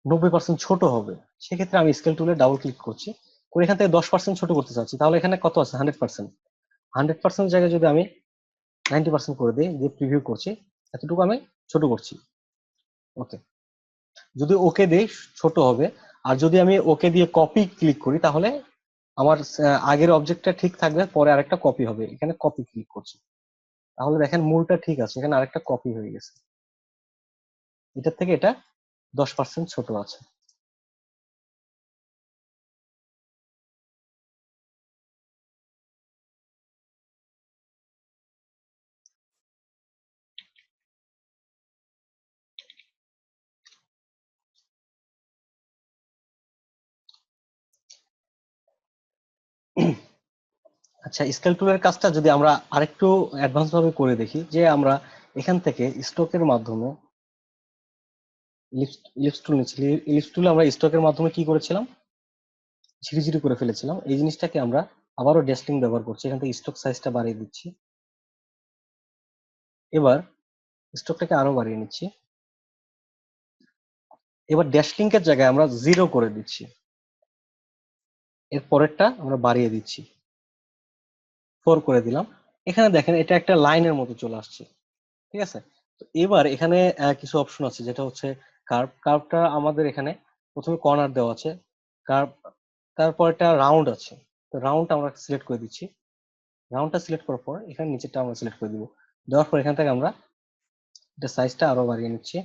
[SPEAKER 1] 90% ছোট হবে, সেক্ষেত্রে আমি স্কেল টুলে ডাবল ক্লিক করছি, করে এখান থেকে 10% ছোট করতে চাচ্ছি, তাহলে এখানে কত আছে 100%, 100% জায়গায় যদি আমি 90% করে দিই, দিয়ে প্রিভিউ করছি, এতটুকু আমি ছোট করছি। ওকে, যদি ওকে দিই ছোট হবে, আর যদি আমি ওকে দিয়ে কপি ক্লিক করি তাহলে আমার আগের অবজেক্টটা ঠিক থাকবে, পরে আরেকটা কপি হবে, এখানে কপি ক্লিক করছি, তাহলে দেখেন মূলটা ঠিক আছে, এখানে আরেকটা কপি হয়ে গেছে, এটার থেকে এটা 10% ছোট আছে। আচ্ছা, স্কেল টুলের কাজটা যদি আমরা আরেকটু অ্যাডভান্স ভাবে করে দেখি, যে আমরা এখান থেকে স্ট্রোকের মাধ্যমে ইলিপস টুল নিচ্ছি। ইলিপস টুলে আমরা স্টকের মাধ্যমে কি করেছিলাম, ঝিরিঝিরি করে ফেলেছিলাম। এই জিনিসটাকে আমরা আবারও ড্যাশলিং ব্যবহার করছি, এখান থেকে স্টক সাইজটা বাড়িয়ে দিচ্ছি। এবার স্টকটাকে আরো বাড়িয়ে নিচ্ছি। এবার ড্যাশলিংকের জায়গায় আমরা 0 করে দিচ্ছি, এর পরেরটা আমরা বাড়িয়ে দিচ্ছি, 4 করে দিলাম। এখানে দেখেন এটা একটা লাইনের মতো চলে আসছে, ঠিক আছে। তো এবার এখানে কিছু অপশন আছে, যেটা হচ্ছে কার্ভ। কার্ভটা আমাদের এখানে প্রথমে কর্নার দেওয়া আছে, কার্ভ, তারপর একটা রাউন্ড আছে। তো রাউন্ডটা আমরা সিলেক্ট করে দিচ্ছি। রাউন্ডটা সিলেক্ট করার পর এখানে নিচেরটা আমরা সিলেক্ট করে দিব। দেওয়ার পর এখান থেকে আমরা এটা সাইজটা আরো বাড়িয়ে নিচ্ছি।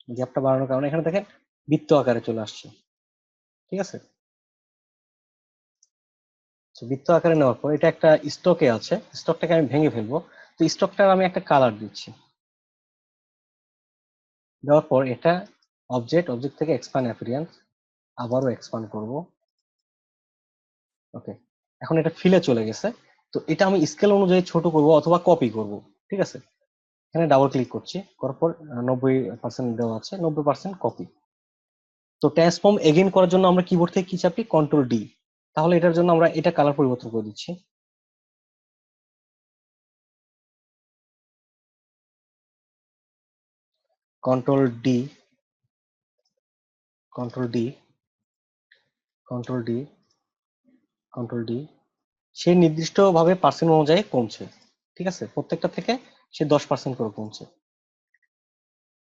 [SPEAKER 1] গ্যাপটা বাড়ানোর কারণে এখানে দেখেন বৃত্ত আকারে চলে আসছে, ঠিক আছে। তো বৃত্ত আকারে নেওয়ার পর এটা একটা স্টকে আছে, স্টকটাকে আমি ভেঙে ফেলবো। তো স্টকটার আমি একটা কালার দিচ্ছি। দেওয়ার পর এটা অবজেক্ট থেকে এক্সপ্যান্ড অ্যাপিয়ারেন্স, আবারও এক্সপ্যান্ড করব। ওকে, এখন এটা ফিলে চলে গেছে। তো এটা আমি স্কেল অনুযায়ী ছোট করব অথবা কপি করব, ঠিক আছে। এখানে ডাবল ক্লিক করছি, করার পর 90% দেওয়া আছে, 90% কপি। তো ট্রান্সফর্ম এগেইন করার জন্য আমরা কিবোর্ড থেকে কি চাপি, কন্ট্রোল ডি। তাহলে এটার জন্য আমরা এটা কালার পরিবর্তন করে দিচ্ছি। Control D, control D, control D, control D. সে নির্দিষ্ট ভাবে পার্সেন্ট অনুযায়ী কমছে, ঠিক আছে। প্রত্যেকটা থেকে সে 10% করে কমছে।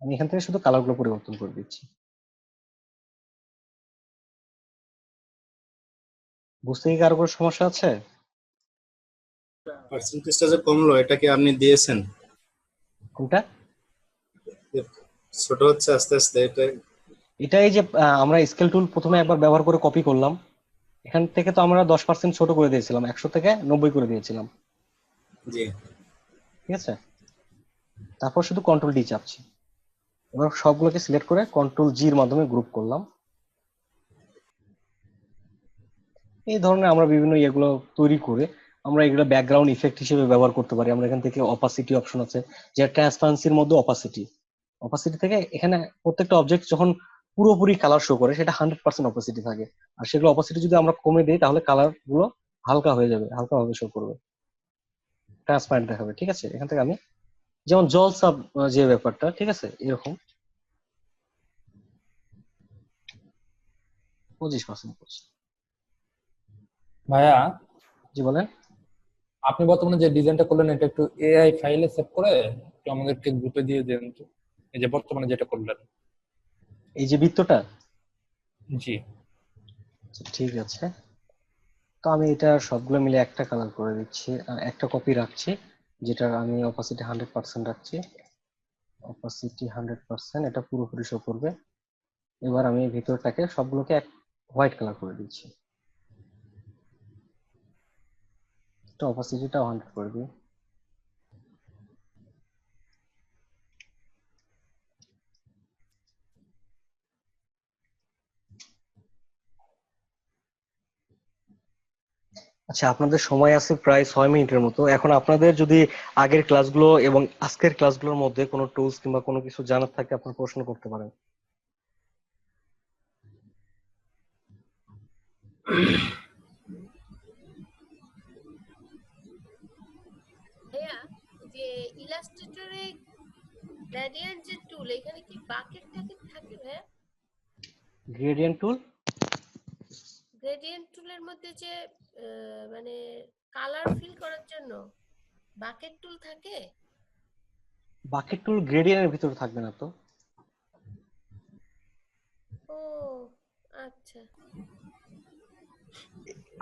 [SPEAKER 1] আমি এখান থেকে শুধু কালার গুলো পরিবর্তন করে দিচ্ছি। বুঝতে কি কারো কোনো সমস্যা আছে?
[SPEAKER 2] পার্সেন্টেজটা যে কমলো, এটা কি আপনি দিয়েছেন?
[SPEAKER 1] কোনটা?
[SPEAKER 2] যে ছোট হচ্ছে আস্তে আস্তে, এটা?
[SPEAKER 1] এটা এই যে আমরা স্কেল টুল প্রথমে একবার ব্যবহার করে কপি করলাম, এখান থেকে তো আমরা 10% ছোট করে দিয়েছিলাম, 100 থেকে 90 করে দিয়েছিলাম,
[SPEAKER 2] জি।
[SPEAKER 1] ঠিক আছে। তারপর শুধু কন্ট্রোল ডি চাপছি। এবার সবগুলোকে সিলেক্ট করে কন্ট্রোল জি এর মাধ্যমে গ্রুপ করলাম। এই ধরনের আমরা বিভিন্ন এগুলো তৈরি করে আমরা এগুলো ব্যাকগ্রাউন্ড ইফেক্ট হিসেবে ব্যবহার করতে পারি। আমরা এখান থেকে অপাসিটি অপশন আছে, যে ট্রান্সপারেন্সির মধ্যে অপাসিটি, অপাসিটি থেকে এখানে প্রত্যেকটা অবজেক্ট যখন পুরোপুরি কালার শো করে সেটা 100% অপাসিটি থাকে। আর সেগুলো অপাসিটি যদি আমরা কমে দিই তাহলে কালার গুলো হালকা হয়ে যাবে, হালকা ভাবে শো করবে, ট্রান্সপারেন্ট দেখাবে, ঠিক আছে। এখান থেকে আমি যেমন জল সাব যে ব্যাপারটা, ঠিক আছে, এরকম 25% করছি।
[SPEAKER 4] ভাইয়া,
[SPEAKER 1] জি বলেন।
[SPEAKER 4] আপনি বর্তমানে যে ডিজাইনটা করলেন এটা একটু এআই ফাইলে সেভ করে একটু আমাদেরকে গ্রুপে দিয়ে দেন তো, এই যে বর্তমানে যেটা করলেন।
[SPEAKER 1] এই যে বৃত্তটা,
[SPEAKER 4] জি।
[SPEAKER 1] আচ্ছা, ঠিক আছে। তো আমি এটা সবগুলো মিলে একটা কালার করে দিচ্ছি, একটা কপি রাখছি, যেটার আমি অপাসিটি 100% রাখছি। অপাসিটি 100%, এটা পুরোপুরি শো করবে। এবার আমি ভিতরটাকে সবগুলোকে হোয়াইট কালার করে দিচ্ছি। তো অপাসিটিটা 100 করে দিই। আচ্ছা, আপনাদের সময় আছে প্রায় 6 মিনিটের মতো। এখন আপনাদের যদি আগের ক্লাসগুলো এবং আজকের ক্লাসগুলোর মধ্যে কোনো টুলস কিংবা কোনো কিছু জানার থাকে আপনারা প্রশ্ন করতে পারেন।
[SPEAKER 6] ভাইয়া, যে ইলাস্ট্রেটরে গ্রেডিয়েন্ট যে টুল, এখানে কি বাকেট টাকেট থাকে ভাইয়া?
[SPEAKER 1] গ্রেডিয়েন্ট টুল,
[SPEAKER 6] গ্রেডিয়েন্ট টুলের মধ্যে যে মানে কালার ফিল করার জন্য বাকেট টুল থাকে?
[SPEAKER 1] বাকেট টুল গ্রেডিয়েন্টের ভিতরে থাকবে না তো।
[SPEAKER 6] ও আচ্ছা।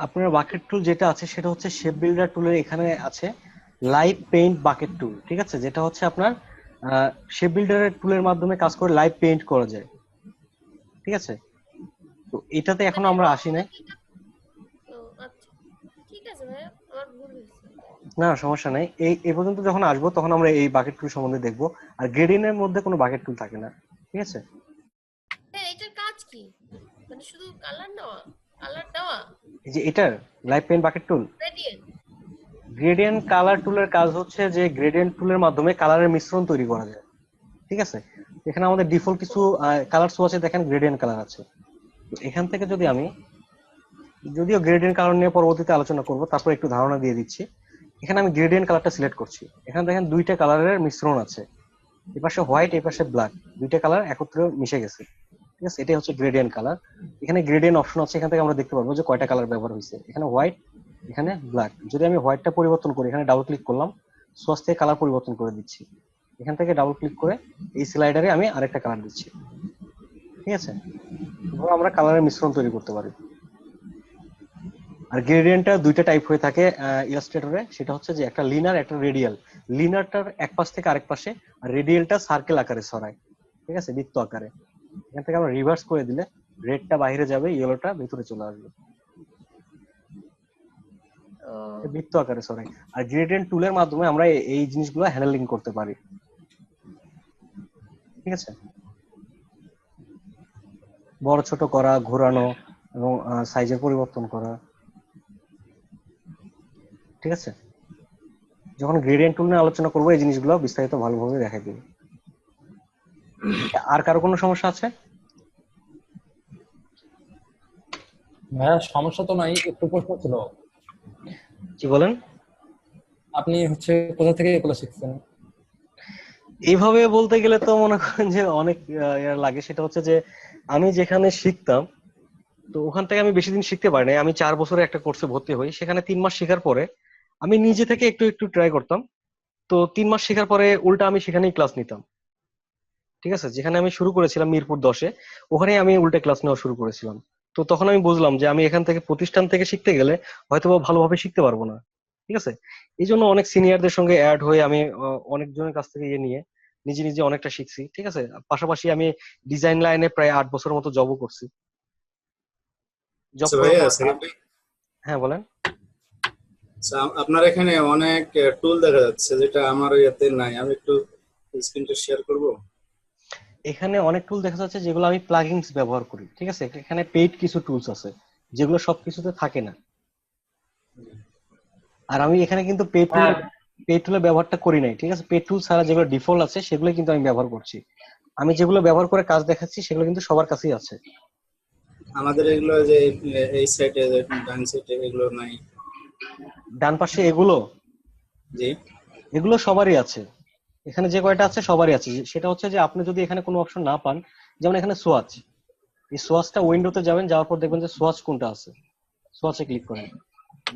[SPEAKER 1] আপনার বাকেট টুল যেটা আছে সেটা হচ্ছে শেপ বিল্ডার টুলের এখানে আছে লাইভ পেইন্ট বাকেট টুল, ঠিক আছে। যেটা হচ্ছে আপনার শেপ বিল্ডারের টুলের মাধ্যমে কাজ করে লাইভ পেইন্ট করা যায়, ঠিক আছে। তো এটাতে এখনো
[SPEAKER 6] মানে
[SPEAKER 1] আমরা
[SPEAKER 6] রং
[SPEAKER 1] আসি নাই।
[SPEAKER 6] যদি ও আচ্ছা, ঠিক আছে ভাইয়া, আমার ভুল হয়েছে।
[SPEAKER 1] না, সমস্যা নাই। এই পর্যন্ত যখন আসবো তখন আমরা এই বাকেট টুল সম্বন্ধে দেখবো। আর গ্রেডিয়েন্টের মধ্যে কোনো বাকেট টুল থাকে না, ঠিক আছে।
[SPEAKER 6] হ্যাঁ, এটার কাজ কি? মানে শুধু কালার নেওয়া, কালার দেওয়া?
[SPEAKER 1] এই যে এটার লাইভ পেইন্ট বাকেট টুল,
[SPEAKER 6] গ্রেডিয়েন্ট?
[SPEAKER 1] গ্রেডিয়েন্ট কালার টুলের কাজ হচ্ছে যে গ্রেডিয়েন্ট টুলের মাধ্যমে কালারের মিশ্রণ তৈরি করা যায়। ঠিক আছে? এখানে আমাদের ডিফল্ট কিছু কালার সোয়াচে দেখেন গ্রেডিয়েন্ট কালার আছে। তো এখান থেকে যদি আমি, যদিও গ্রেডিয়েন্ট কালার নিয়ে পরবর্তীতে আলোচনা করব, তারপর একটু ধারণা দিয়ে দিচ্ছি। এখানে আমি গ্রেডিয়েন্ট কালারটা সিলেক্ট করছি। এখানে দেখেন দুইটা কালারের মিশ্রণ আছে, এই পাশে হোয়াইট, এই পাশে ব্ল্যাক, দুইটা কালার একত্রে মিশে গেছে। ঠিক আছে, এটাই হচ্ছে গ্রেডিয়েন্ট কালার। এখানে গ্রেডিয়েন্ট অপশন আছে, এখান থেকে আমরা দেখতে পারবো যে কয়টা কালার ব্যবহার হয়েছে। এখানে হোয়াইট, এখানে ব্ল্যাক। যদি আমি হোয়াইটটা পরিবর্তন করি, এখানে ডাবল ক্লিক করলাম, সোয়াচ থেকে কালার পরিবর্তন করে দিচ্ছি। এখান থেকে ডাবল ক্লিক করে এই স্লাইডারে আমি আরেকটা কালার দিচ্ছি। ঠিক আছে, এভাবে আমরা কালারের মিশ্রণ তৈরি করতে পারি। আর গ্রেডিয়েন্টটা দুইটা টাইপ হয়ে থাকে ইলাস্ট্রেটরে, সেটা হচ্ছে যে একটা লিনার, একটা রেডিয়াল। লিনারটার এক পাশ থেকে আরেক পাশে, আর রেডিয়ালটা সার্কেল আকারে ছড়ায়। ঠিক আছে, বৃত্ত আকারে। এখান থেকে আমরা রিভার্স করে দিলে রেডটা বাইরে যাবে, ইয়েলোটা ভেতরে চলে আসবে, বৃত্ত আকারে ছড়ায়। আর গ্রেডিয়েন্ট টুলের মাধ্যমে আমরা এই জিনিসগুলো হ্যান্ডলিং করতে পারি। ঠিক আছে, বড় ছোট করা, ঘোরানো এবং সাইজের পরিবর্তন করা। ঠিক আছে, যখন গ্রেডিয়েন্ট টুল নিয়ে আলোচনা করবো এই জিনিসগুলো বিস্তারিত ভালোভাবে দেখাই দিই। আর কারো কোনো সমস্যা আছে?
[SPEAKER 4] হ্যাঁ, সমস্যা তো নাই, একটু প্রশ্ন ছিল।
[SPEAKER 1] কি বলেন?
[SPEAKER 4] আপনি হচ্ছে কোথা থেকে এগুলো শিখছেন?
[SPEAKER 1] এইভাবে বলতে গেলে তো মনে করেন যে অনেক লাগে। সেটা হচ্ছে যে আমি যেখানে শিখতাম, তো ওখান থেকে আমি বেশি দিন শিখতে পারি নাই। আমি 4 বছরে একটা কোর্সে ভর্তি হই, সেখানে 3 মাস শেখার পরে আমি নিজে থেকে একটু একটু ট্রাই করতাম। তো 3 মাস শেখার পরে উল্টা আমি সেখানেই ক্লাস নিতাম। ঠিক আছে, যেখানে আমি শুরু করেছিলাম মিরপুর 10-এ, ওখানেই আমি উল্টে ক্লাস নেওয়া শুরু করেছিলাম। তো তখন আমি বুঝলাম যে আমি এখান থেকে প্রতিষ্ঠান থেকে শিখতে গেলে হয়তো বা ভালোভাবে শিখতে পারবো না। ঠিক আছে, এই জন্য অনেক সিনিয়রদের সঙ্গে অ্যাড হয়ে আমি অনেকজনের কাছ থেকে ইয়ে নিয়ে নিজে নিজে অনেকটা শিখছি। ঠিক আছে, পাশাপাশি আমি ডিজাইন লাইনে প্রায় 8 বছরের মতো জবও করছি। জব
[SPEAKER 2] আচ্ছা
[SPEAKER 1] করার
[SPEAKER 2] ভাইয়া,
[SPEAKER 1] পর
[SPEAKER 2] সেকেন্ড ভাই,
[SPEAKER 1] হ্যাঁ বলেন।
[SPEAKER 2] আচ্ছা, আপনার এখানে অনেক টুল দেখা যাচ্ছে যেটা আমার ইয়েতে নাই, আমি একটু স্ক্রিনটা শেয়ার করব।
[SPEAKER 1] এখানে অনেক টুল দেখা যাচ্ছে যেগুলো আমি প্লাগইনস ব্যবহার করি। ঠিক আছে, এখানে পেইড কিছু টুলস আছে যেগুলো সবকিছুতে থাকে না। আর আমি এখানে কিন্তু
[SPEAKER 5] হ্যাঁ,
[SPEAKER 1] পেইড টুলের ব্যবহারটা করি নাই। ঠিক আছে, পেইড টুল ছাড়া যেগুলো ডিফল্ট আছে সেগুলো কিন্তু আমি ব্যবহার করছি। আমি যেগুলো ব্যবহার করে কাজ দেখাচ্ছি সেগুলো কিন্তু সবার কাছেই আছে।
[SPEAKER 2] আমাদের এগুলো যে এই সাইডে, ডান সাইডে এগুলো নাই।
[SPEAKER 1] ডান পাশে এগুলো
[SPEAKER 2] জি।
[SPEAKER 1] এগুলো সবারই আছে। এখানে যে কয়টা আছে সবারই আছে। সেটা হচ্ছে যে আপনি যদি এখানে কোনো অপশন না পান, যেমন এখানে সোয়াচ, এই সোয়াচটা উইন্ডোতে যাবেন, যাওয়ার পর দেখবেন যে সোয়াচ কোনটা আছে, সোয়াচে ক্লিক করেন।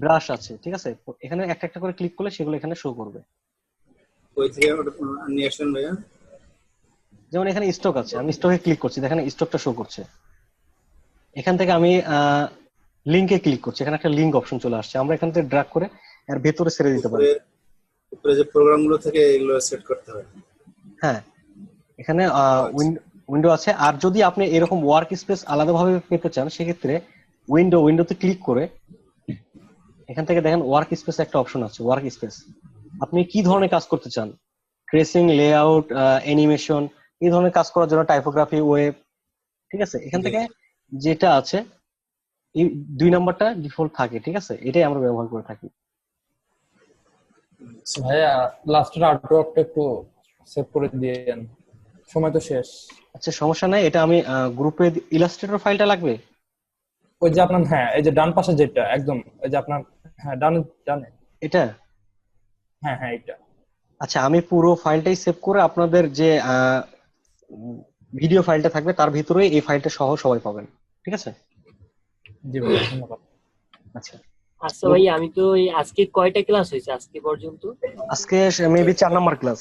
[SPEAKER 1] ব্রাশ আছে, ঠিক আছে, এখানে একটা একটা করে ক্লিক করলে সেগুলো এখানে শো করবে।
[SPEAKER 2] ওই থেকে ওটা নিয়ে আসলেন ভাইয়া?
[SPEAKER 1] যেমন এখানে স্টক আছে, আমি স্টকে ক্লিক করছি, দেখেন স্টকটা শো করছে। এখান থেকে আমি লিঙ্কে ক্লিক করছি, এখানে একটা লিঙ্ক অপশন চলে আসছে, আমরা এখান থেকে ড্র্যাগ করে এর ভেতরে ছেড়ে দিতে পারি।
[SPEAKER 2] উপরে উপরে যে প্রোগ্রামগুলো থেকে এগুলো সেট করতে হয়।
[SPEAKER 1] হ্যাঁ, এখানে
[SPEAKER 2] আচ্ছা।
[SPEAKER 1] উইন্ডো আছে। আর যদি আপনি এরকম ওয়ার্ক স্পেস আলাদাভাবে পেতে চান, সেক্ষেত্রে উইন্ডোতে ক্লিক করে এখান থেকে দেখেন ওয়ার্ক স্পেস একটা অপশন আছে, ওয়ার্ক স্পেস। আপনি কি ধরনের কাজ করতে চান, ট্রেসিং, লেআউট, অ্যানিমেশন, এই ধরনের কাজ করার জন্য টাইপোগ্রাফি, ওয়েব। ঠিক আছে, এখান
[SPEAKER 2] জি।
[SPEAKER 1] থেকে যেটা আছে এই 2 নাম্বারটা ডিফল্ট থাকে। ঠিক আছে, এটাই আমরা ব্যবহার করে থাকি।
[SPEAKER 4] ভাইয়া, লাস্টের আর্টওয়ার্কটা একটু সেভ করে দিয়েন, সময় তো শেষ।
[SPEAKER 1] আচ্ছা, সমস্যা নাই, এটা আমি গ্রুপে ইলাস্ট্রেটর ফাইলটা লাগবে।
[SPEAKER 4] ওই যে আপনার, হ্যাঁ, এই যে ডান পাশে যেটা একদম, ওই যে আপনার, হ্যাঁ, ডানে ডানে,
[SPEAKER 1] এটা
[SPEAKER 4] হ্যাঁ হ্যাঁ এটা।
[SPEAKER 1] আচ্ছা, আমি পুরো ফাইলটাই সেভ করে আপনাদের যে ভিডিও ফাইলটা থাকবে তার ভিতরে এই ফাইলটা সহ সবাই পাবেন। ঠিক আছে,
[SPEAKER 4] জি ভাইয়া, ধন্যবাদ।
[SPEAKER 1] আচ্ছা।
[SPEAKER 7] আচ্ছা ভাই, আমি তো এই আজকে কয়টা ক্লাস হয়েছে আজকে পর্যন্ত?
[SPEAKER 1] আজকে মেবি 4 নাম্বার ক্লাস।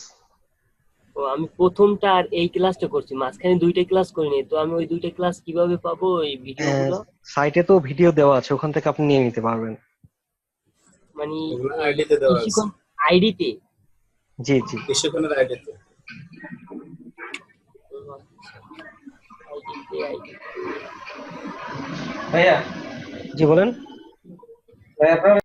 [SPEAKER 7] ও, আমি প্রথমটা আর এই ক্লাসটা করছি, মাঝখানে 2টা ক্লাস করিনি। তো আমি ওই 2টা ক্লাস কিভাবে পাবো, এই ভিডিওগুলো?
[SPEAKER 1] সাইটে তো ভিডিও দেওয়া আছে, ওখান থেকে আপনি নিয়ে নিতে পারবেন।
[SPEAKER 7] মানে
[SPEAKER 2] এগুলো আইডিতে দেওয়া আছে।
[SPEAKER 7] আইডিতে?
[SPEAKER 1] জি জি।
[SPEAKER 2] কিছুক্ষণের আইডিতে।
[SPEAKER 7] আইডিতে।
[SPEAKER 5] ভাইয়া,
[SPEAKER 1] জি বলেন।
[SPEAKER 5] ভাইয়া আপনার